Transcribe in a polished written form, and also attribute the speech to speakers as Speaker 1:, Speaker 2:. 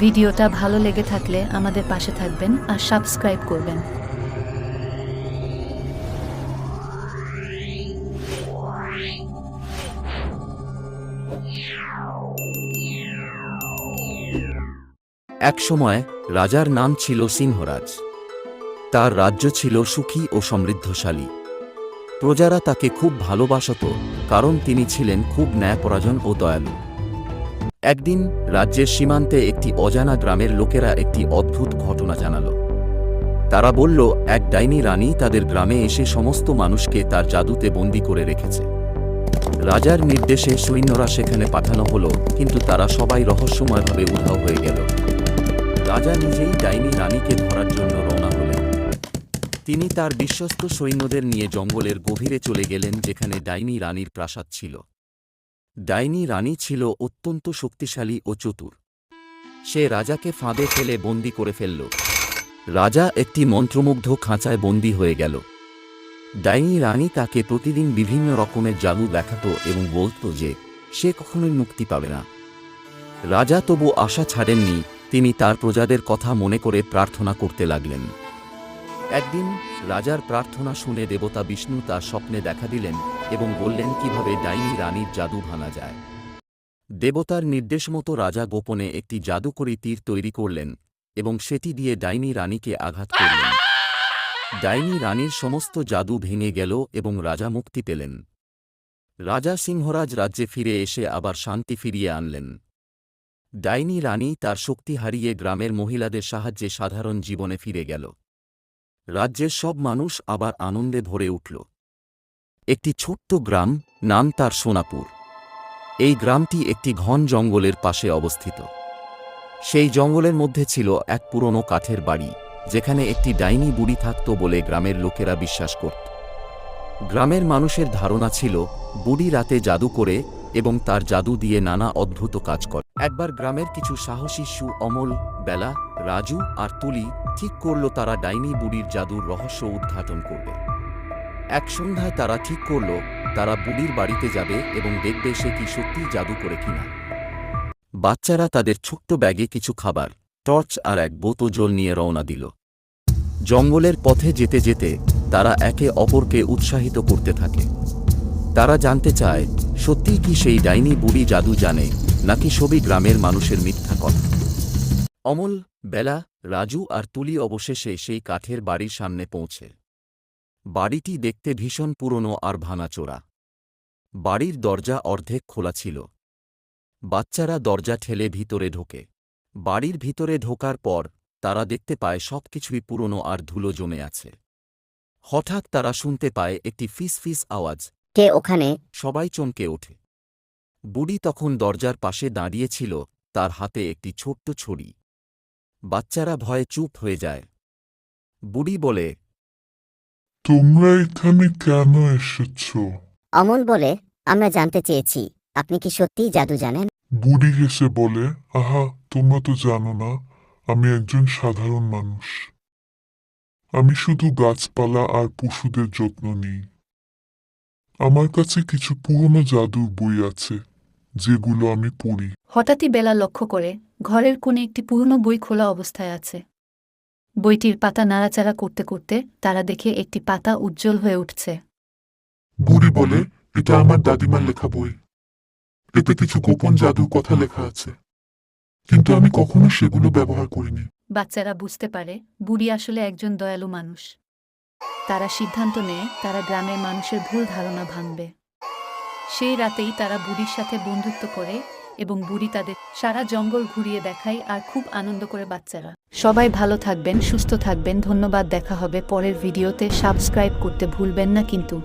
Speaker 1: ভিডিওটা ভালো লেগে থাকলে আমাদের পাশে থাকবেন আর সাবস্ক্রাইব করবেন।
Speaker 2: একসময় রাজার নাম ছিল সিংহরাজ। তার রাজ্য ছিল সুখী ও সমৃদ্ধশালী। প্রজারা তাকে খুব ভালোবাসত, কারণ তিনি ছিলেন খুব ন্যায়পরায়ণ ও দয়ালু। একদিন রাজ্যের সীমান্তে একটি অজানা গ্রামের লোকেরা একটি অদ্ভুত ঘটনা জানাল। তারা বলল, এক ডাইনি রানী তাদের গ্রামে এসে সমস্ত মানুষকে তার জাদুতে বন্দী করে রেখেছে। রাজার নির্দেশে সৈন্যরা সেখানে পাঠানো হলো, কিন্তু তারা সবাই রহস্যময়ভাবে উধাও হয়ে গেল। রাজা নিজেই ডাইনি রানীকে ধরার জন্য রওনা হলেন। তিনি তার বিশ্বস্ত সৈন্যদের নিয়ে জঙ্গলের গভীরে চলে গেলেন, যেখানে ডাইনি রানীর প্রাসাদ ছিল। ডাইনি রানী ছিল অত্যন্ত শক্তিশালী ও চতুর। সে রাজাকে ফাঁদে ফেলে বন্দী করে ফেলল। রাজা একটি মন্ত্রমুগ্ধ খাঁচায় বন্দী হয়ে গেল। ডাইনি রানী তাকে প্রতিদিন বিভিন্ন রকমের জাদু দেখাত এবং বলত যে সে কখনোই মুক্তি পাবে না। রাজা তবু আশা ছাড়েননি। তিনি তার প্রজাদের কথা মনে করে প্রার্থনা করতে লাগলেন। একদিন রাজার প্রার্থনা শুনে দেবতা বিষ্ণু তার স্বপ্নে দেখা দিলেন এবং বললেন কিভাবে ডাইনি রানীর জাদু ভাঙা যায়। দেবতার নির্দেশ মতো রাজা গোপনে একটি জাদুকরী তীর তৈরি করলেন এবং সেটি দিয়ে ডাইনি রানীকে আঘাত করলেন। ডাইনি রানীর সমস্ত জাদু ভেঙে গেল এবং রাজা মুক্তি পেলেন। রাজা সিংহরাজ রাজ্যে ফিরে এসে আবার শান্তি ফিরিয়ে আনলেন। ডাইনি রানী তার শক্তি হারিয়ে গ্রামের মহিলাদের সাহায্যে সাধারণ জীবনে ফিরে গেল। রাজ্যের সব মানুষ আবার আনন্দে ভরে উঠল। একটি ছোট্ট গ্রাম, নাম তার সোনাপুর। এই গ্রামটি একটি ঘন জঙ্গলের পাশে অবস্থিত। সেই জঙ্গলের মধ্যে ছিল এক পুরনো কাঠের বাড়ি, যেখানে একটি ডাইনি বুড়ি থাকত বলে গ্রামের লোকেরা বিশ্বাস করত। গ্রামের মানুষের ধারণা ছিল বুড়ি রাতে জাদু করে এবং তার জাদু দিয়ে নানা অদ্ভুত কাজ করে। একবার গ্রামের কিছু সাহসী অমল, বেলা, রাজু আর তুলি ঠিক করল তারা ডাইনি বুড়ির জাদুর রহস্য উদ্ঘাটন করবে। এক সন্ধ্যায় তারা ঠিক করল তারা বুড়ির বাড়িতে যাবে এবং দেখবে সে কি সত্যিই জাদু করে কিনা। বাচ্চারা তাদের ছোট্ট ব্যাগে কিছু খাবার, টর্চ আর এক বোতল জল নিয়ে রওনা দিল। জঙ্গলের পথে যেতে যেতে তারা একে অপরকে উৎসাহিত করতে থাকে। তারা জানতে চায় সত্যিই কি সেই ডাইনি বুড়ি জাদু জানে, নাকি সবই গ্রামের মানুষের মিথ্যা কথা। অমল, বেলা, রাজু আর তুলি অবশেষে সেই কাঠের বাড়ির সামনে পৌঁছে। বাড়িটি দেখতে ভীষণ পুরনো আর ভাঙাচোরা। বাড়ির দরজা অর্ধেক খোলা ছিল। বাচ্চারা দরজা ঠেলে ভিতরে ঢোকে। বাড়ির ভিতরে ঢোকার পর তারা দেখতে পায় সবকিছুই পুরনো আর ধুলো জমে আছে। হঠাৎ তারা শুনতে পায় একটি ফিস ফিস আওয়াজ।
Speaker 3: কে ওখানে?
Speaker 2: সবাই চমকে ওঠে। বুড়ি তখন দরজার পাশে দাঁড়িয়েছিল, তার হাতে একটি ছোট্ট ছড়ি। বাচ্চারা ভয়ে চুপ হয়ে যায়। বুড়ি বলে,
Speaker 4: তোমরা এখানে কেন এসেছ?
Speaker 3: অমল বলে, আমরা জানতে চেয়েছি আপনি কি সত্যিই জাদু জানেন?
Speaker 4: বুড়ি হেসে বলে, আহা, তোমরা তো জানো না, আমি একজন সাধারণ মানুষ। আমি শুধু গাছপালা আর পশুদের যত্ন নিই। আমার কাছে কিছু পুরনো জাদুর বই আছে, যেগুলো আমি পড়ি।
Speaker 1: হঠাৎই বেলা লক্ষ্য করে ঘরের কোণে একটি পুরনো বই খোলা অবস্থায় আছে। বইটির পাতা নাড়াচাড়া করতে করতে তারা দেখে একটি পাতা উজ্জ্বল হয়ে উঠছে।
Speaker 4: বুড়ি বলে, এটা আমার দাদিমার লেখা বই। এতে কিছু গোপন জাদুর কথা লেখা আছে, কিন্তু আমি কখনো সেগুলো ব্যবহার করিনি।
Speaker 1: বাচ্চারা বুঝতে পারে বুড়ি আসলে একজন দয়ালু মানুষ। তারা সিদ্ধান্ত নেয় তারা গ্রামের মানুষের ভুল ধারণা ভাঙবে। সেই রাতেই তারা বুড়ির সাথে বন্ধুত্ব করে এবং বুড়ি তাদের সারা জঙ্গল ঘুরিয়ে দেখায় আর খুব আনন্দ করে বাচ্চারা। সবাই ভালো থাকবেন, সুস্থ থাকবেন। ধন্যবাদ। দেখা হবে পরের ভিডিওতে। সাবস্ক্রাইব করতে ভুলবেন না কিন্তু।